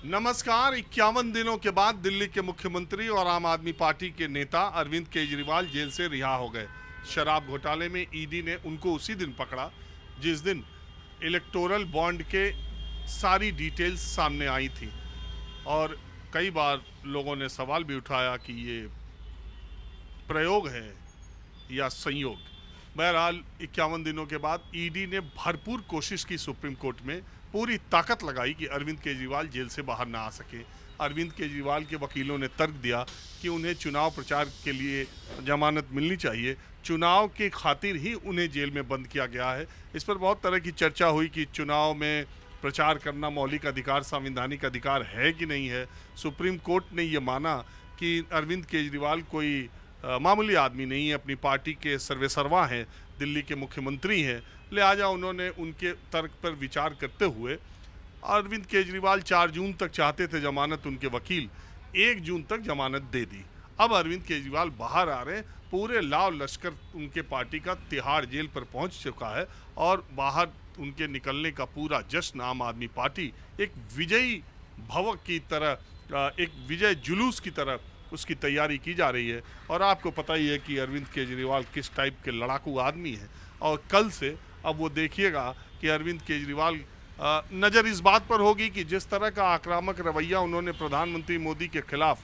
नमस्कार। 51 दिनों के बाद दिल्ली के मुख्यमंत्री और आम आदमी पार्टी के नेता अरविंद केजरीवाल जेल से रिहा हो गए। शराब घोटाले में ईडी ने उनको उसी दिन पकड़ा जिस दिन इलेक्टोरल बॉन्ड के सारी डिटेल्स सामने आई थी और कई बार लोगों ने सवाल भी उठाया कि ये प्रयोग है या संयोग। बहरहाल 51 दिनों के बाद ईडी ने भरपूर कोशिश की सुप्रीम कोर्ट में, पूरी ताकत लगाई कि अरविंद केजरीवाल जेल से बाहर ना आ सके। अरविंद केजरीवाल के वकीलों ने तर्क दिया कि उन्हें चुनाव प्रचार के लिए जमानत मिलनी चाहिए, चुनाव की खातिर ही उन्हें जेल में बंद किया गया है। इस पर बहुत तरह की चर्चा हुई कि चुनाव में प्रचार करना मौलिक अधिकार, संवैधानिक अधिकार है कि नहीं है। सुप्रीम कोर्ट ने ये माना कि अरविंद केजरीवाल कोई मामूली आदमी नहीं है, अपनी पार्टी के सर्वेसर्वा हैं, दिल्ली के मुख्यमंत्री हैं, लिहाजा उन्होंने उनके तर्क पर विचार करते हुए अरविंद केजरीवाल 4 जून तक चाहते थे जमानत, उनके वकील 1 जून तक जमानत दे दी। अब अरविंद केजरीवाल बाहर आ रहे हैं, पूरे लाव लश्कर उनके पार्टी का तिहाड़ जेल पर पहुंच चुका है और बाहर उनके निकलने का पूरा जश्न आम आदमी पार्टी एक विजयी भवक की तरह, एक विजय जुलूस की तरह उसकी तैयारी की जा रही है। और आपको पता ही है कि अरविंद केजरीवाल किस टाइप के लड़ाकू आदमी हैं और कल से अब वो देखिएगा कि अरविंद केजरीवाल नज़र इस बात पर होगी कि जिस तरह का आक्रामक रवैया उन्होंने प्रधानमंत्री मोदी के खिलाफ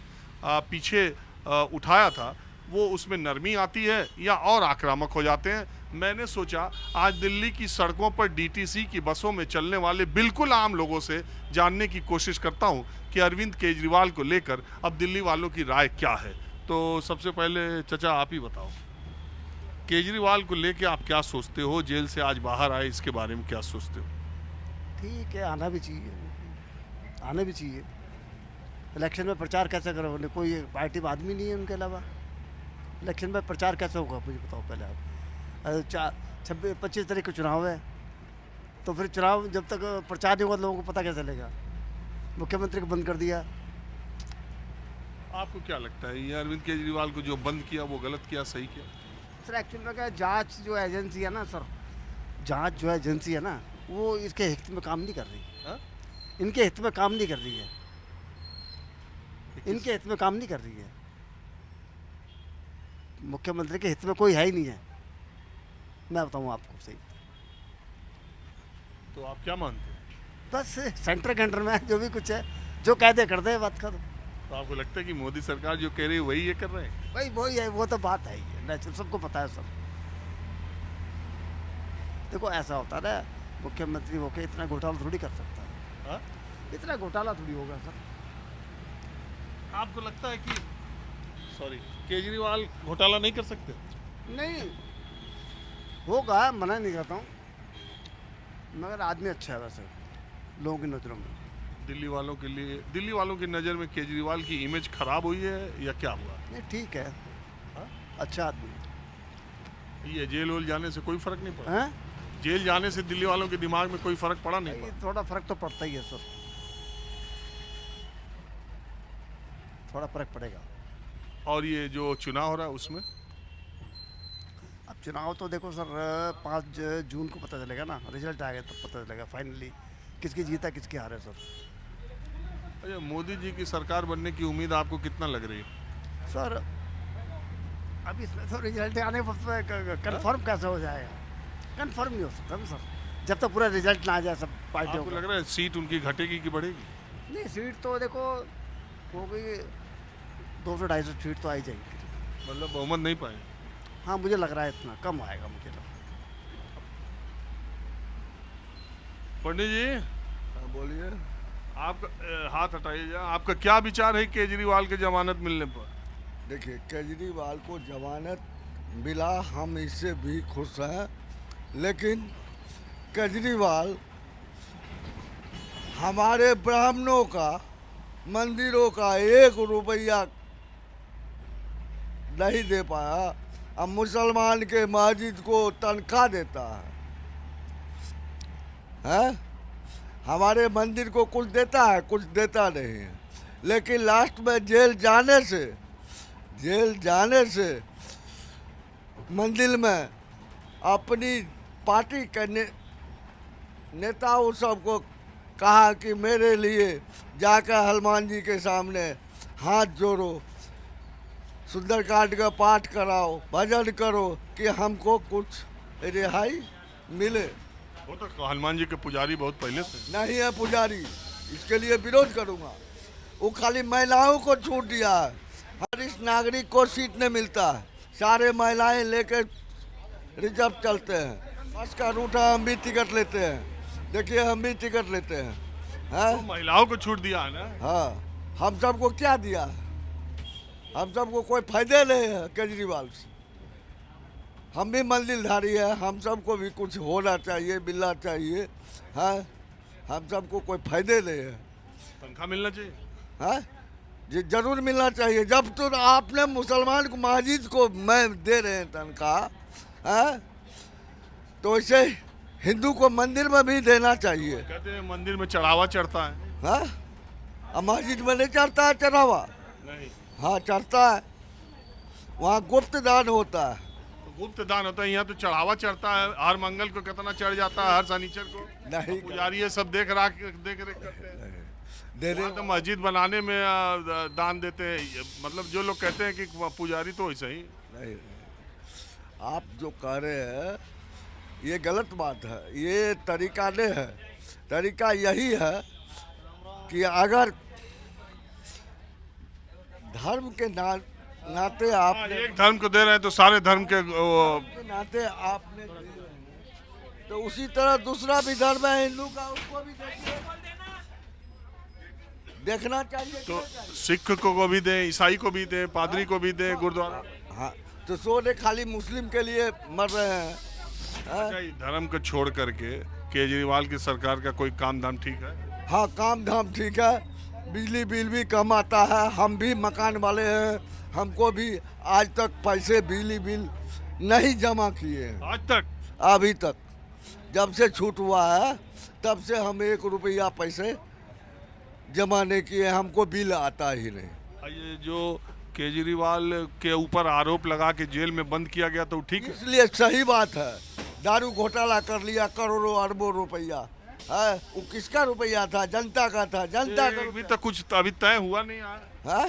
पीछे उठाया था, वो उसमें नरमी आती है या और आक्रामक हो जाते हैं। मैंने सोचा आज दिल्ली की सड़कों पर डीटीसी की बसों में चलने वाले बिल्कुल आम लोगों से जानने की कोशिश करता हूं कि अरविंद केजरीवाल को लेकर अब दिल्ली वालों की राय क्या है। तो सबसे पहले चचा आप ही बताओ, केजरीवाल को लेकर आप क्या सोचते हो? जेल से आज बाहर आए, इसके बारे में क्या सोचते हो? ठीक है, आना भी चाहिए, आना भी चाहिए। इलेक्शन में प्रचार कैसे करोगे? कोई पार्टी में आदमी नहीं है उनके अलावा, इलेक्शन में प्रचार कैसे होगा मुझे बताओ पहले आप। 25 तारीख को चुनाव है, तो फिर चुनाव जब तक प्रचार नहीं होगा लोगों को पता कैसे चलेगा? मुख्यमंत्री को बंद कर दिया। आपको क्या लगता है, ये अरविंद केजरीवाल को जो बंद किया वो गलत किया, सही किया? सर एक्चुअली में क्या, जांच जो एजेंसी है ना सर, जांच जो एजेंसी है ना, वो इसके हित में काम नहीं कर रही। हाँ? इनके हित में काम नहीं कर रही है, इनके हित में काम नहीं कर रही है। मुख्यमंत्री के हित में कोई है ही नहीं है, मैं बताऊं आपको सही। तो आप क्या मानते हैं? बस सेंटर के अंडर में जो भी कुछ है, जो कह दे कर दे, बात कर। तो आपको लगता है कि मोदी सरकार जो कह रही है वही ये कर रहे हैं? भाई वही है, वो तो बात है ही है, नेचुरल, सबको पता है सब। देखो ऐसा होता है ना, मुख्यमंत्री होके इतना घोटाला थोड़ी कर सकता है। हाँ? इतना घोटाला थोड़ी होगा सर। आपको लगता है कि केजरीवाल घोटाला नहीं कर सकते? नहीं होगा, मना नहीं करता हूँ, मगर आदमी अच्छा है वैसे लोगों की नज़रों में। दिल्ली वालों के लिए, दिल्ली वालों की नज़र में केजरीवाल की इमेज खराब हुई है या क्या हुआ? नहीं ठीक है। हाँ? अच्छा आदमी है। ये जेल वेल जाने से कोई फर्क नहीं पड़ा? हैं? जेल जाने से दिल्ली वालों के दिमाग में कोई फर्क पड़ा नहीं भाई, पड़ा? थोड़ा फर्क तो पड़ता ही है सर, थोड़ा फर्क पड़ेगा। और ये जो चुनाव हो रहा है उसमें अब चुनाव तो देखो सर, 5 जून को पता चलेगा ना, रिजल्ट आएगा तब पता चलेगा फाइनली किसकी जीत है किसकी हार है सर। अच्छा, मोदी जी की सरकार बनने की उम्मीद आपको कितना लग रही है? सर अब इसमें तो रिजल्ट आने पर कंफर्म कैसे हो जाएगा? कंफर्म नहीं हो सकता ना सर, जब तक पूरा रिजल्ट ना आ जाए सब पार्टियों आपको का। लग रहा है सीट उनकी घटेगी कि बढ़ेगी? नहीं, सीट तो देखो हो गई 200-250 सीट तो आ ही जाएगी। मतलब बहुमत नहीं पाए? हाँ मुझे लग रहा है इतना कम आएगा, मुझे लग रहा है। पंडित जी, हाँ बोलिए। आप हाथ हटाइए जरा। आपका क्या विचार है केजरीवाल के जमानत मिलने पर? देखिए, केजरीवाल को जमानत मिला, हम इससे भी खुश हैं, लेकिन केजरीवाल हमारे ब्राह्मणों का, मंदिरों का 1 रुपया नहीं दे पाया। अब मुसलमान के मस्जिद को तनख्वाह देता है? हमारे मंदिर को कुछ देता है? कुछ देता नहीं है। लेकिन लास्ट में जेल जाने से मंदिर में अपनी पार्टी के नेताओं सबको कहा कि मेरे लिए जाकर हनुमान जी के सामने हाथ जोड़ो, सुंदरकांड का पाठ कराओ, भजन करो कि हमको कुछ रिहाई मिले। वो तो हनुमान जी के पुजारी बहुत पहले से। नहीं है पुजारी, इसके लिए विरोध करूंगा। वो खाली महिलाओं को छूट दिया है, वरिष्ठ नागरिक को सीट नहीं मिलता है, सारे महिलाएं लेकर रिजर्व चलते हैं। बस का रूट है, हम भी टिकट लेते हैं, देखिए हम भी टिकट लेते हैं। तो महिलाओं को छूट दिया है ना। हाँ, हम सबको क्या दिया है? हम सबको कोई फायदे नहीं है केजरीवाल से। हम भी मंजिलधारी है, हम सबको भी कुछ होना चाहिए, मिलना चाहिए। हाँ, हम सबको कोई फायदे नहीं है। तनख्वाह मिलना चाहिए। हाँ जी, जरूर मिलना चाहिए। जब तो आपने मुसलमान को, मस्जिद को मैं दे रहे हैं तनख्वाह, हाँ, तो ऐसे हिंदू को मंदिर में भी देना चाहिए। कहते हैं मंदिर में चढ़ावा चढ़ता है। हाँ, अब मस्जिद में नहीं चढ़ता है चढ़ावा? नहीं, हाँ चढ़ता है, वहाँ गुप्त दान होता है। तो गुप्त दान होता है, यहाँ तो चढ़ावा चढ़ता है। हर मंगल को कितना चढ़ जाता है, हर शनिचर को। नहीं, पुजारी ये सब देख रेख करते हैं। दे वहाँ तो मस्जिद बनाने में दान देते हैं। मतलब जो लोग कहते हैं कि पुजारी तो वैसे ही। नहीं, आप जो कह रहे हैं ये गलत बात है, ये तरीका नहीं है। तरीका यही है कि अगर धर्म के नाते आपने एक धर्म को दे रहे हैं तो सारे धर्म के नाते आपने तो उसी तरह दूसरा भी धर्म है हिंदू का, उसको भी देखना चाहिए। तो सिख को भी दें, ईसाई को भी दें, पादरी को भी दें, गुरुद्वारा। हाँ, तो सो ने खाली मुस्लिम के लिए मर रहे हैं। हाँ? अच्छा, धर्म को छोड़ करके केजरीवाल की सरकार का कोई काम धाम ठीक है? हाँ, काम धाम ठीक है, बिजली बिल भी कम आता है। हम भी मकान वाले हैं, हमको भी आज तक पैसे बिजली बिल नहीं जमा किए हैं। आज तक? अभी तक जब से छूट हुआ है तब से हम 1 रुपया पैसे जमा नहीं किए, हमको बिल आता ही नहीं। ये जो केजरीवाल के ऊपर आरोप लगा के जेल में बंद किया गया तो ठीक है? इसलिए सही बात है। दारू घोटाला कर लिया, करोड़ों अरबों रुपया है, वो किसका रुपया था? जनता का था, जनता का। अभी तक कुछ अभी तय हुआ नहीं है।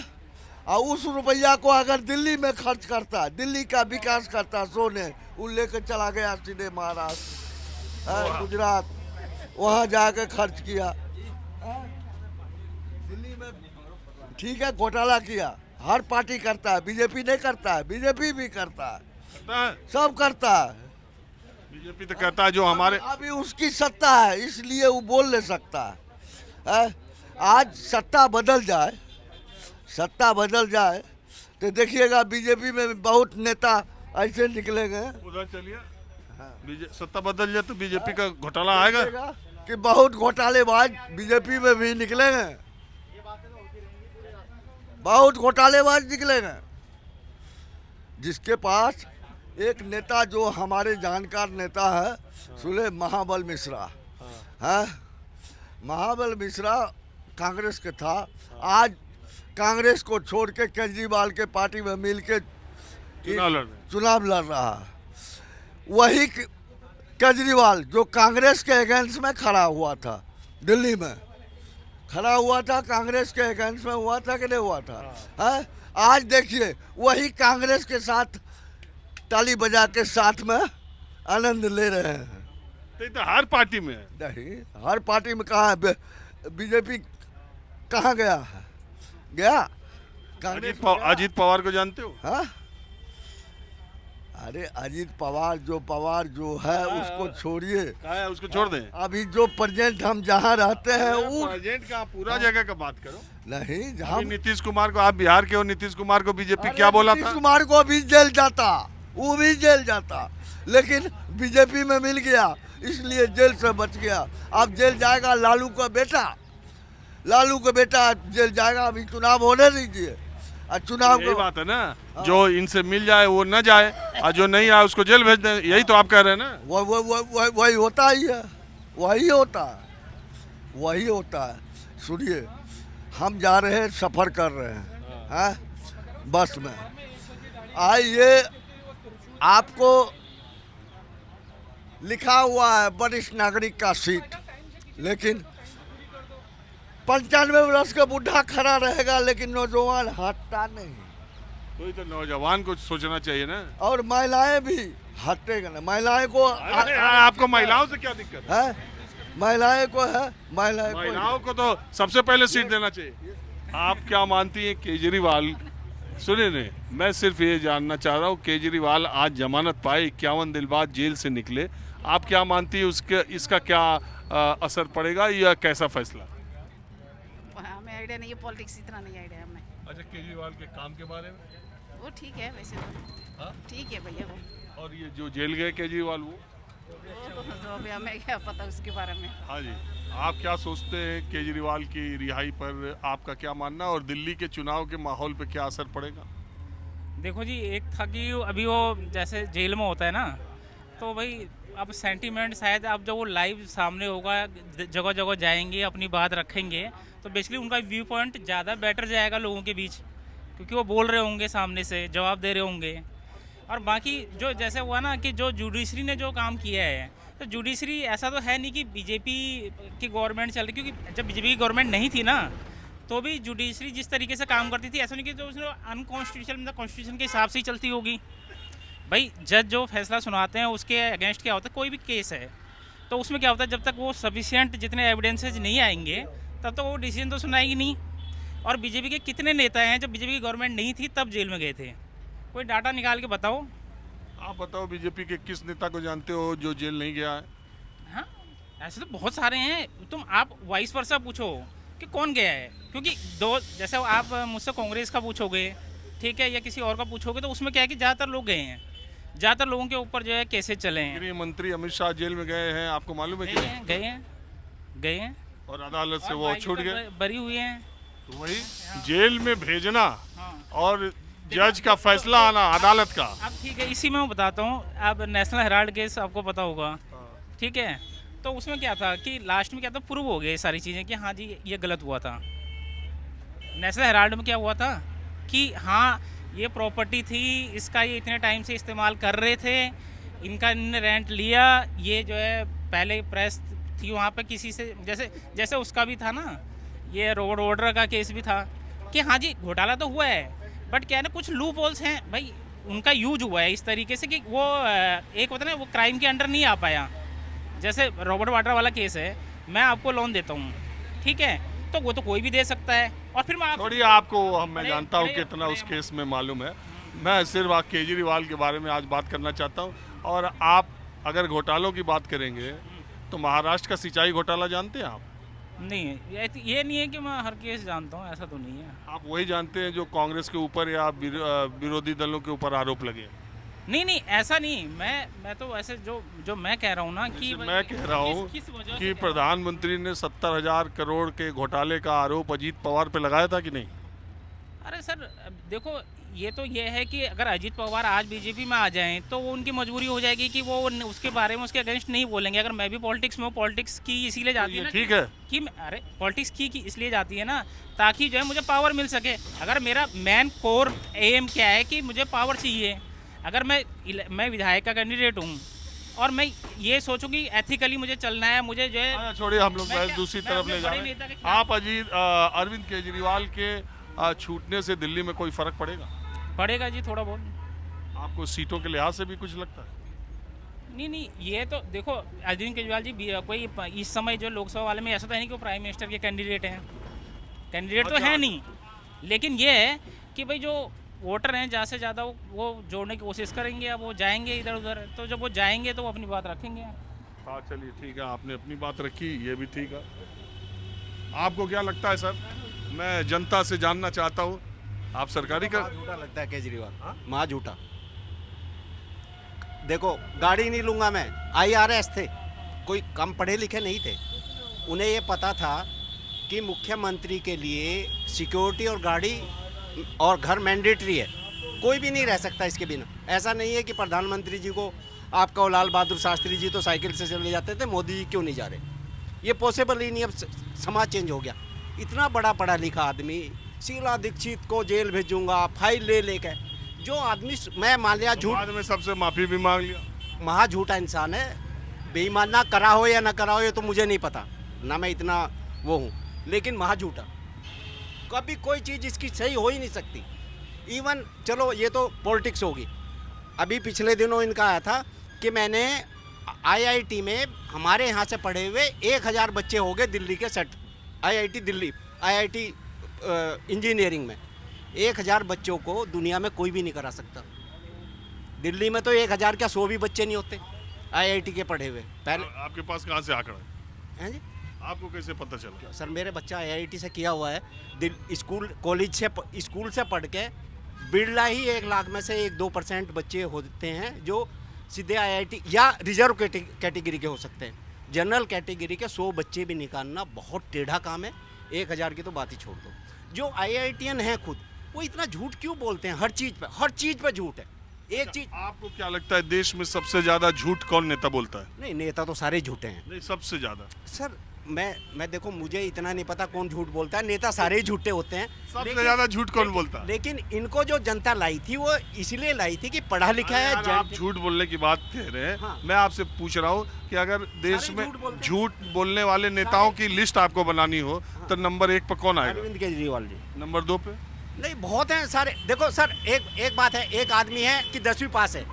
और उस रुपया को अगर दिल्ली में खर्च करता, दिल्ली का विकास करता, सोने वो लेकर चला गया सीधे महाराष्ट्र, गुजरात, वहाँ जाकर खर्च किया। दिल्ली में ठीक है घोटाला किया, हर पार्टी करता है, बीजेपी नहीं करता है, बीजेपी भी करता है, सब करता है। बीजेपी तो कहता है जो हमारे अभी उसकी सत्ता है इसलिए वो बोल नहीं सकता है। आज सत्ता बदल जाए तो देखिएगा बीजेपी में बहुत नेता ऐसे निकलेंगे। उधर चलिए, सत्ता बदल जाए तो बीजेपी का घोटाला आएगा कि बहुत घोटालेबाज बीजेपी में भी निकलेंगे, बहुत घोटालेबाज निकलेंगे। जिसके पास एक नेता जो हमारे जानकार नेता है, सुले महाबल मिश्रा, है महाबल मिश्रा कांग्रेस के था, आज कांग्रेस को छोड़ के केजरीवाल के पार्टी में मिल के चुनाव लड़ रहा है। वही केजरीवाल जो कांग्रेस के अगेंस्ट में खड़ा हुआ था, दिल्ली में खड़ा हुआ था, कांग्रेस के अगेंस्ट में हुआ था कि नहीं हुआ था? है आज देखिए वही कांग्रेस के साथ ताली बजा के साथ में आनंद ले रहे हैं। तो हर पार्टी में है। नहीं, हर पार्टी में कहाँ है? बीजेपी कहाँ गया है? गया कांग्रेस। अजीत पवार को जानते हो? हाँ, अरे अजीत पवार जो है उसको छोड़िए, उसको छोड़ दें। अभी जो प्रेजेंट हम जहाँ रहते हैं वो प्रेजेंट का पूरा जगह का बात करो। नहीं, जहाँ नीतीश कुमार को, आप बिहार के हो, नीतीश कुमार को बीजेपी क्या बोला था? नीतीश कुमार को भी जेल जाता, वो भी जेल जाता, लेकिन बीजेपी में मिल गया इसलिए जेल से बच गया। अब जेल जाएगा लालू का बेटा जेल जाएगा। अभी चुनाव होने दीजिए, और चुनाव यही बात है ना, जो इनसे मिल जाए वो न जाए, और जो नहीं आए उसको जेल भेज दें। यही तो आप कह रहे हैं ना। वही होता ही है, वही होता है। सुनिए, हम जा रहे हैं, सफर कर रहे हैं, बस में। आइए, आपको लिखा हुआ है वरिष्ठ नागरिक का सीट, लेकिन 95 वर्ष का बुढ़ा खड़ा रहेगा लेकिन नौजवान हटता नहीं। तो तो नौजवान को सोचना चाहिए ना। और महिलाएं भी हटेगा ना, महिलाएं को अरे आपको महिलाओं से क्या दिक्कत है? महिलाएं को है, महिलाएं को तो सबसे पहले सीट देना चाहिए। आप क्या मानती हैं केजरीवाल? सुनिए ने, मैं सिर्फ ये जानना चाह रहा हूँ, केजरीवाल आज जमानत पाए, 51 दिन बाद जेल से निकले, आप क्या मानती है उसके इसका क्या असर पड़ेगा या कैसा फैसला? हमें आइडिया नहीं है, पॉलिटिक्स इतना नहीं आइडिया हमें। अच्छा, केजरीवाल के काम के बारे में? वो ठीक है वैसे तो। हाँ? ठीक है भैया वो। और ये जो जेल गए केजरीवाल वो तो अभी हमें क्या पता उसके बारे में। हाँ जी, आप क्या सोचते हैं केजरीवाल की रिहाई पर? आपका क्या मानना, और दिल्ली के चुनाव के माहौल पे क्या असर पड़ेगा? देखो जी, एक था कि अभी वो जैसे जेल में होता है ना, तो भाई अब सेंटीमेंट शायद अब जब वो लाइव सामने होगा, जगह जगह जाएंगे, अपनी बात रखेंगे, तो बेसिकली उनका व्यू पॉइंट ज़्यादा बेटर जाएगा लोगों के बीच, क्योंकि वो बोल रहे होंगे, सामने से जवाब दे रहे होंगे। और बाकी जो जैसे हुआ ना कि जो जुडिशरी ने जो काम किया है, तो जुडिशरी ऐसा तो है नहीं कि बीजेपी की गवर्नमेंट चल रही, क्योंकि जब बीजेपी की गवर्नमेंट नहीं थी ना, तो भी जुडिशरी जिस तरीके से काम करती थी, ऐसा नहीं कि जो उसने अनकॉन्स्टिट्यूशनल, मतलब कॉन्स्टिट्यूशन के हिसाब से ही चलती होगी। भाई जज जो फैसला सुनाते हैं उसके अगेंस्ट क्या होता है, कोई भी केस है तो उसमें क्या होता है, जब तक वो सफिशिएंट जितने एविडेंसेज नहीं आएंगे तब तक वो डिसीजन तो सुनाएगी नहीं। और बीजेपी के कितने नेता हैं जब बीजेपी की गवर्नमेंट नहीं थी तब जेल में गए थे? कोई डाटा निकाल के बताओ। आप बताओ, बीजेपी के किस नेता को जानते हो जो जेल नहीं गया है? हाँ, ऐसे तो बहुत सारे हैं। तुम आप वाइस वर्सा पूछो कि कौन गया है, क्योंकि दो जैसे आप मुझसे कांग्रेस का पूछोगे, ठीक है, या किसी और का पूछोगे, तो उसमें क्या है कि ज़्यादातर लोग गए हैं, ज़्यादातर लोगों के ऊपर जो है केसेस चले हैं। गृह मंत्री अमित शाह जेल में गए हैं, आपको मालूम है कि? गए हैं और अदालत से वो छूट गए, बरी हुए हैं। तो वही जेल में भेजना हाँ। और जज का फैसला आना अदालत का। अब ठीक है, इसी में मैं बताता हूँ। अब नेशनल हेराल्ड केस आपको पता होगा, ठीक है, तो उसमें क्या था कि लास्ट में क्या था, प्रूव हो गया ये सारी चीज़ें कि हाँ जी ये गलत हुआ था। नेशनल हेराल्ड में क्या हुआ था कि हाँ ये प्रॉपर्टी थी, इसका ये इतने टाइम से इस्तेमाल कर रहे थे, इनका इन्होंने रेंट लिया, ये जो है पहले प्रेस थी वहाँ पे किसी से, जैसे उसका भी था ना, ये रोड ऑर्डर का केस भी था कि हाँ जी घोटाला तो हुआ है, बट क्या है ना, कुछ लूप होल्स हैं भाई, उनका यूज हुआ है इस तरीके से कि वो एक होता है ना, वो क्राइम के अंडर नहीं आ पाया। जैसे रॉबर्ट वाड्रा वाला केस है, मैं आपको लोन देता हूँ, ठीक है, तो वो तो कोई भी दे सकता है, और फिर मैं थोड़ी आपको मैं जानता हूँ कितना उस केस में मालूम है। मैं सिर्फ आप केजरीवाल के बारे में आज बात करना चाहता हूँ। और आप अगर घोटालों की बात करेंगे तो महाराष्ट्र का सिंचाई घोटाला जानते हैं आप? नहीं, ये नहीं है कि मैं हर केस जानता हूँ, ऐसा तो नहीं है। आप वही जानते हैं जो कांग्रेस के ऊपर या विरोधी दलों के ऊपर आरोप लगे? नहीं, ऐसा नहीं। मैं तो ऐसे जो मैं कह रहा हूँ ना कि मैं कह रहा हूँ कि प्रधानमंत्री ने 70,000 करोड़ के घोटाले का आरोप अजीत पवार पे लगाया था कि नहीं? अरे सर देखो, ये है कि अगर अजीत पवार आज बीजेपी में आ जाएं तो वो उनकी मजबूरी हो जाएगी कि वो उसके बारे में उसके अगेंस्ट नहीं बोलेंगे। अगर मैं भी पॉलिटिक्स में हूँ, पॉलिटिक्स की इसीलिए जाती है ना, ठीक है कि अरे पॉलिटिक्स की इसलिए जाती है ना ताकि जो है मुझे पावर मिल सके। अगर मेरा मेन कोर एम क्या है कि मुझे पावर चाहिए, अगर मैं विधायक का कैंडिडेट हूँ और मैं ये सोचूं कि एथिकली मुझे चलना है, मुझे जो है छोड़िए, हम लोग दूसरी तरफ ले जा रहे हैं। आप अरविंद केजरीवाल के छूटने से दिल्ली में कोई फर्क पड़ेगा जी थोड़ा बहुत। आपको सीटों के लिहाज से भी कुछ लगता है? नहीं, ये तो देखो अरविंद केजरीवाल जी कोई इस समय जो लोकसभा वाले में ऐसा तो है नहीं कि वो प्राइम मिनिस्टर के कैंडिडेट हैं, कैंडिडेट तो है नहीं, लेकिन ये है कि भाई जो वोटर हैं ज़्यादा से ज़्यादा वो जोड़ने की कोशिश करेंगे। अब वो जाएंगे इधर उधर, तो जब वो जाएंगे तो वो अपनी बात रखेंगे। हाँ चलिए ठीक है, आपने अपनी बात रखी, ये भी ठीक है। आपको क्या लगता है सर? मैं जनता से जानना चाहता हूँ, आप सरकारी का झूठा लगता है केजरीवाल, माँ झूठा। देखो गाड़ी नहीं लूंगा मैं, IRS थे, कोई कम पढ़े लिखे नहीं थे, उन्हें ये पता था कि मुख्यमंत्री के लिए सिक्योरिटी और गाड़ी और घर मैंडेटरी है, कोई भी नहीं रह सकता इसके बिना। ऐसा नहीं है कि प्रधानमंत्री जी को आपका लाल बहादुर शास्त्री जी तो साइकिल से चले जाते थे, मोदी जी क्यों नहीं जा रहे? ये पॉसिबल ही नहीं। अब समाज चेंज हो गया। इतना बड़ा पढ़ा लिखा आदमी, शीला दीक्षित को जेल भेजूंगा, फाइल ले लेके, जो आदमी मैं मान लिया झूठ, बाद में सबसे माफी भी मांग लिया, महा झूठा इंसान है। बेईमान ना करा हो या ना करा हो ये तो मुझे नहीं पता, ना मैं इतना वो हूँ, लेकिन महा झूठा। कभी कोई चीज़ इसकी सही हो ही नहीं सकती। इवन चलो ये तो पॉलिटिक्स होगी। अभी पिछले दिनों इनका आया था कि मैंने आईआईटी में हमारे यहाँ से पढ़े हुए 1000 बच्चे हो गए दिल्ली के set, IIT Delhi, IIT engineering में 1000 बच्चों को दुनिया में कोई भी नहीं करा सकता। दिल्ली में तो 1000 क्या 100 भी बच्चे नहीं होते आईआईटी के पढ़े हुए। पहले आपके पास कहाँ से आंकड़ा है? हैं जी आपको कैसे पता चला? सर, मेरे बच्चा आईआईटी से किया हुआ है, स्कूल कॉलेज से स्कूल से पढ़ के बिरला ही 1 लाख में से 1-2% बच्चे होते हैं जो सीधे आईआईटी या रिजर्व कैटेगरी के हो सकते हैं। जनरल कैटेगरी के 100 बच्चे भी निकालना बहुत टेढ़ा काम है। 1000 की तो बात ही छोड़ दो। जो आईआईटीएन हैं खुद, वो इतना झूठ क्यों बोलते हैं? हर चीज़ पे झूठ है। एक चीज, आपको क्या लगता है देश में सबसे ज्यादा झूठ कौन नेता बोलता है? नहीं, नेता तो सारे झूठे हैं नहीं, सबसे ज्यादा। सर। मैं देखो, मुझे इतना नहीं पता कौन झूठ बोलता है। नेता सारे ही झूठे होते हैं। सबसे ज्यादा झूठ कौन बोलता है? लेकिन इनको जो जनता लाई थी वो इसलिए लाई थी कि पढ़ा लिखा है। यार, आप झूठ बोलने की बात कह रहे हैं। हाँ। मैं आपसे पूछ रहा हूँ कि अगर देश सारे में झूठ बोलते हैं। झूठ बोलने वाले नेताओं की लिस्ट आपको बनानी हो तो नंबर 1 पर कौन आएगा? अरविंद केजरीवाल जी। नंबर 2 पे? नहीं, बहुत हैं सारे। देखो सर, एक बात है, एक आदमी है कि 10वीं पास है,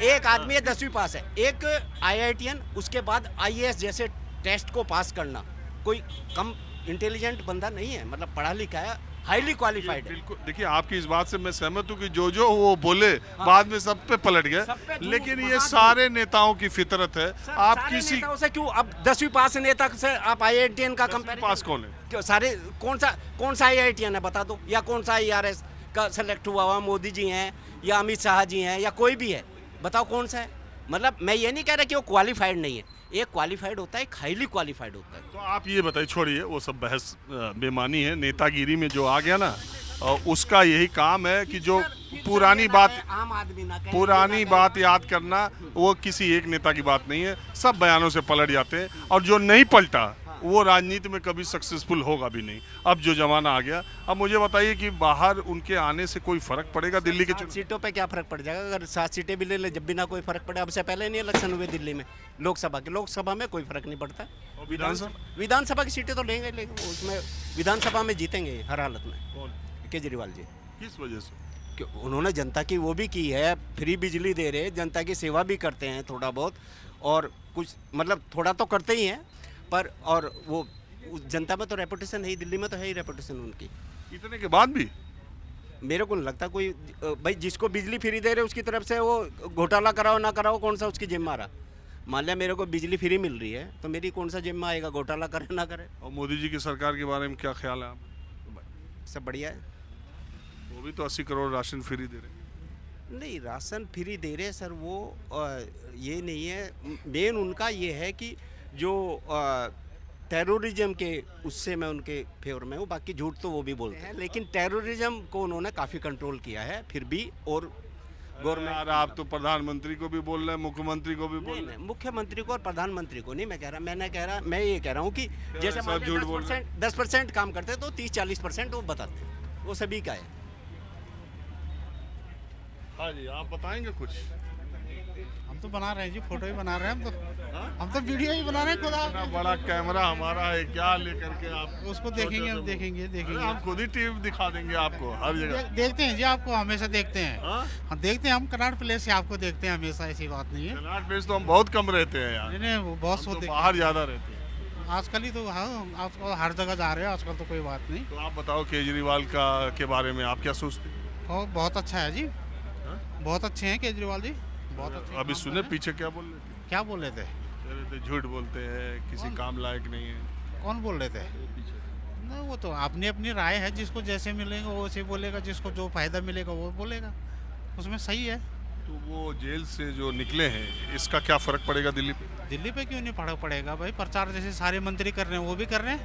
एक आदमी है 10वीं पास है, एक आईआईटीएन, उसके बाद आईएएस जैसे टेस्ट को पास करना कोई कम इंटेलिजेंट बंदा नहीं है। मतलब पढ़ा लिखा है, हाईली क्वालिफाइड है। बिल्कुल। देखिए, आपकी इस बात से मैं सहमत हूँ कि जो वो बोले बाद में सब पे पलट सब पे गए, झूठ, लेकिन ये महाझूठ। सारे नेताओं की फितरत है। सर, आप सारे किसी नेताओं से क्यों अब 10वीं पास नेता से आप आईआईटीएन का 10वीं कंपैरिजन पास कौन है? क्यों? सारे कौन सा आईआईटीएन है बता दो, या कौन सा आईआरएस का सेलेक्ट हुआ मोदी जी हैं या अमित शाह जी हैं या कोई भी है, बताओ कौन सा है? मतलब मैं ये नहीं कह रहा कि वो क्वालिफाइड नहीं है। एक क्वालिफाइड होता है, एक हाईली क्वालिफाइड होता है। तो आप ये बताइए, छोड़िए वो सब बहस बेमानी है। नेतागिरी में जो आ गया ना, उसका यही काम है कि जो पुरानी बात आम आदमी ना कहे, पुरानी बात याद करना, वो किसी एक नेता की बात नहीं है। सब बयानों से पलट जाते हैं और जो नहीं पलटा वो राजनीति में कभी सक्सेसफुल होगा भी नहीं। अब जो जमाना आ गया, अब मुझे बताइए कि बाहर उनके आने से कोई फर्क पड़ेगा दिल्ली के 7 सीटों पे क्या फर्क पड़ जाएगा? अगर 7 सीटें भी ले ले जब भी ना कोई फर्क पड़े। अब से पहले नहीं इलेक्शन हुए दिल्ली में लोकसभा में कोई फर्क नहीं पड़ता। और विधानसभा की सीटें तो लेंगे, लेकिन उसमें विधानसभा में जीतेंगे हर हालत में कौन? केजरीवाल जी। किस वजह से? कि उन्होंने जनता की वो भी की है, फ्री बिजली दे रहे, जनता की सेवा भी करते हैं थोड़ा बहुत, और कुछ मतलब थोड़ा तो करते ही हैं, पर और वो उस जनता में तो रेपुटेशन है ही, दिल्ली में तो है ही रेपुटेशन उनकी। इतने के बाद भी मेरे को नहीं लगता कोई भाई जिसको बिजली फ्री दे रहे उसकी तरफ से वो घोटाला कराओ ना कराओ, कौन सा उसकी जिम्मा रहा। मान लिया मेरे को बिजली फ्री मिल रही है तो मेरी कौन सा जिम्मा आएगा, घोटाला करे ना करे। और मोदी जी की सरकार के बारे में क्या ख्याल है आप? सब बढ़िया है। वो भी तो 80 करोड़ राशन फ्री दे रहे हैं। नहीं, राशन फ्री दे रहे सर, वो ये नहीं है। मेन उनका ये है कि जो टेररिज्म के उससे मैं उनके फेवर में हूँ। बाकी झूठ तो वो भी बोलते हैं, लेकिन टेररिज्म को उन्होंने काफ़ी कंट्रोल किया है फिर भी। और गवर्नमेंट, यार आप तो प्रधानमंत्री को भी बोल रहे हैं, मुख्यमंत्री को भी बोल नहीं रहे हैं। नहीं, मुख्यमंत्री को और प्रधानमंत्री को नहीं मैं कह रहा। मैं ये कह रहा हूँ कि जैसे सब झूठ बोल रहे 10% काम करते तो 30-40% वो बताते हैं, वो सभी का है। हाँ जी, आप बताएंगे कुछ? हम तो बना रहे हैं जी, फोटो ही बना रहे हैं हम तो वीडियो ही बना रहे हैं खुद। इतना बड़ा कैमरा हमारा है, क्या लेकर के आप उसको देखेंगे, हम देखेंगे अरे हम खुद ही टीवी दिखा देंगे आपको हर जगह। देखते हैं जी, आपको हमेशा देखते हैं। हाँ? हम देखते हैं, हम कनाट प्लेस से आपको देखते हैं हमेशा, ऐसी बात नहीं है। कनाट प्लेस तो हम बहुत कम रहते हैं यार, नहीं नहीं, वो बहुत हम सो तो देखते बाहर ज्यादा रहते हैं। हैं। आजकल ही तो, हाँ आजकल हर जगह जा रहे हैं आजकल, तो कोई बात नहीं। तो आप बताओ केजरीवाल के बारे में आप क्या सोचते हैं? और बहुत अच्छा है जी, बहुत अच्छे हैं केजरीवाल जी, बहुत अच्छे। अभी काम सुने कर रहे पीछे क्या बोल रहे थे? हैं। क्या बोल रहे थे? कह रहे थे झूठ बोलते हैं, किसी कौन? काम लायक नहीं है। कौन बोल रहे थे? नहीं, वो तो अपनी अपनी राय है, जिसको जैसे मिलेगा वो वैसे बोलेगा, जिसको जो फायदा मिलेगा वो बोलेगा, उसमें सही है। तो वो जेल से जो निकले हैं, इसका क्या फर्क पड़ेगा दिल्ली पे? दिल्ली पे क्यों नहीं पड़ेगा भाई? प्रचार जैसे सारे मंत्री कर रहे हैं वो भी कर रहे हैं,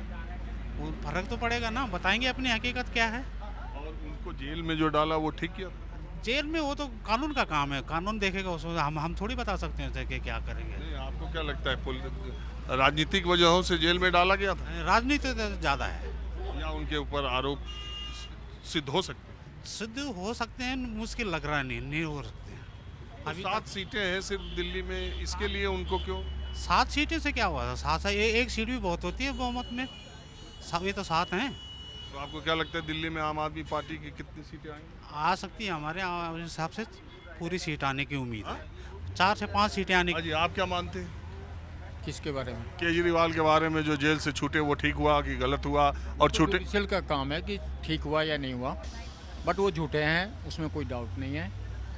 वो फर्क तो पड़ेगा ना। बताएंगे अपनी हकीकत क्या है। और उनको जेल में जो डाला वो ठीक किया? जेल में वो तो कानून का काम है, कानून देखेगा उसमें। हम थोड़ी बता सकते हैं कि क्या करेंगे। नहीं, आपको क्या लगता है राजनीतिक वजहों से जेल में डाला गया था, राजनीति तो ज़्यादा है। या उनके ऊपर आरोप सिद्ध हो सकते हैं? सिद्ध हो सकते हैं, मुश्किल लग रहा है, नहीं हो सकते हैं तो अभी 7 सीटें हैं सिर्फ दिल्ली में, इसके लिए उनको क्यों 7 सीटें से क्या हुआ था? 7 एक सीट भी बहुत होती है बहुमत में। ये तो 7 हैं। तो आपको क्या लगता है दिल्ली में आम आदमी पार्टी की कितनी सीटें आएंगी? आ सकती है, हमारे हिसाब से पूरी सीट आने की उम्मीद है। 4 से 5 सीटें आने की। जी आप क्या मानते हैं? किसके बारे में? केजरीवाल के बारे में, जो जेल से छूटे वो ठीक हुआ कि गलत हुआ? और छूटे जुडिशियल का काम है कि ठीक हुआ या नहीं हुआ, बट वो झूठे हैं, उसमें कोई डाउट नहीं है।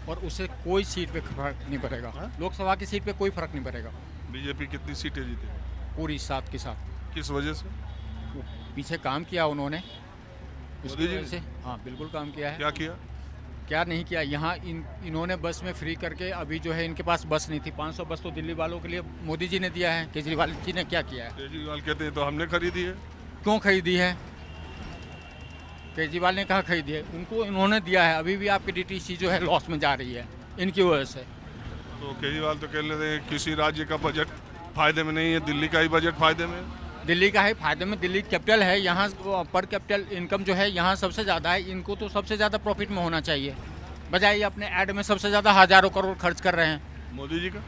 और उससे कोई सीट पे फर्क नहीं पड़ेगा। लोकसभा की सीट पे कोई फर्क नहीं पड़ेगा। बीजेपी कितनी सीटें जीते? पूरी 7 की 7। किस वजह से? पीछे काम किया उन्होंने, मोदी उसकी जी वजह से। हाँ बिल्कुल काम किया है। क्या किया? क्या नहीं किया, यहाँ इन्होंने बस में फ्री करके, अभी जो है इनके पास बस नहीं थी, 500 बस तो दिल्ली वालों के लिए मोदी जी ने दिया है। केजरीवाल जी ने क्या किया है? केजरीवाल कहते हैं तो हमने खरीदी है। क्यों खरीदी है? केजरीवाल ने कहा खरीदी है, उनको इन्होंने दिया है। अभी भी आपकी डीटीसी जो है लॉस में जा रही है इनकी वजह से। तो केजरीवाल तो कह लेते हैं किसी राज्य का बजट फायदे में नहीं है, दिल्ली का ही बजट फायदे में है। दिल्ली का है फायदे में, दिल्ली कैपिटल है, यहाँ पर कैपिटल इनकम जो है यहाँ सबसे ज़्यादा है। इनको तो सबसे ज़्यादा प्रॉफिट में होना चाहिए, बजाय अपने ऐड में सबसे ज़्यादा हज़ारों करोड़ खर्च कर रहे हैं। मोदी जी का?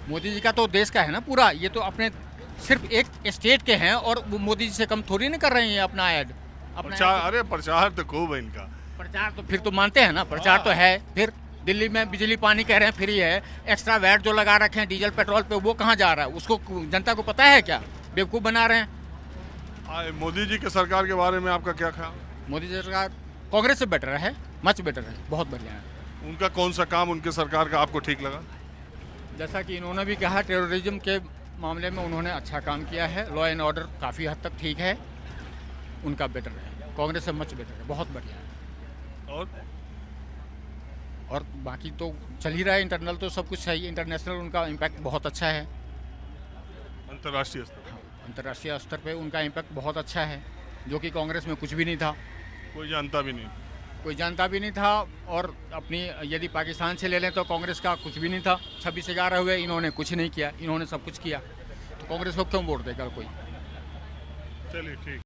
मोदी जी का तो देश का है ना पूरा, ये तो अपने सिर्फ एक स्टेट के हैं और वो मोदी जी से कम थोड़ी नहीं कर रहे हैं अपना ऐड। प्रचार, अरे प्रचार तो खूब है इनका। प्रचार तो फिर तो मानते हैं ना, प्रचार तो है। फिर दिल्ली में बिजली पानी कह रहे हैं फ्री है, एक्स्ट्रा वैट जो लगा रखे हैं डीजल पेट्रोल पे वो कहाँ जा रहा है? उसको जनता को पता है क्या? बेवकूफ़ बना रहे हैं। मोदी जी के सरकार के बारे में आपका क्या ख्याल? मोदी जी सरकार कांग्रेस से बेटर है, मच बेटर है, बहुत बढ़िया है। उनका कौन सा काम उनके सरकार का आपको ठीक लगा? जैसा कि इन्होंने भी कहा, टेररिज्म के मामले में उन्होंने अच्छा काम किया है। लॉ एंड ऑर्डर काफ़ी हद तक ठीक है, उनका बेटर है। कांग्रेस से मच बेटर है, बहुत बढ़िया है। और बाकी तो चल ही रहा है, इंटरनल तो सब कुछ सही। इंटरनेशनल उनका इम्पैक्ट बहुत अच्छा है, अंतर्राष्ट्रीय स्तर? हाँ, अंतर्राष्ट्रीय स्तर पे उनका इम्पैक्ट बहुत अच्छा है, जो कि कांग्रेस में कुछ भी नहीं था। कोई जानता भी नहीं? कोई जानता भी नहीं था। और अपनी यदि पाकिस्तान से ले लें तो कांग्रेस का कुछ भी नहीं था। 26-11 हुए, इन्होंने कुछ नहीं किया, इन्होंने सब कुछ किया। तो कांग्रेस को क्यों वोट देगा कोई? चलिए ठीक।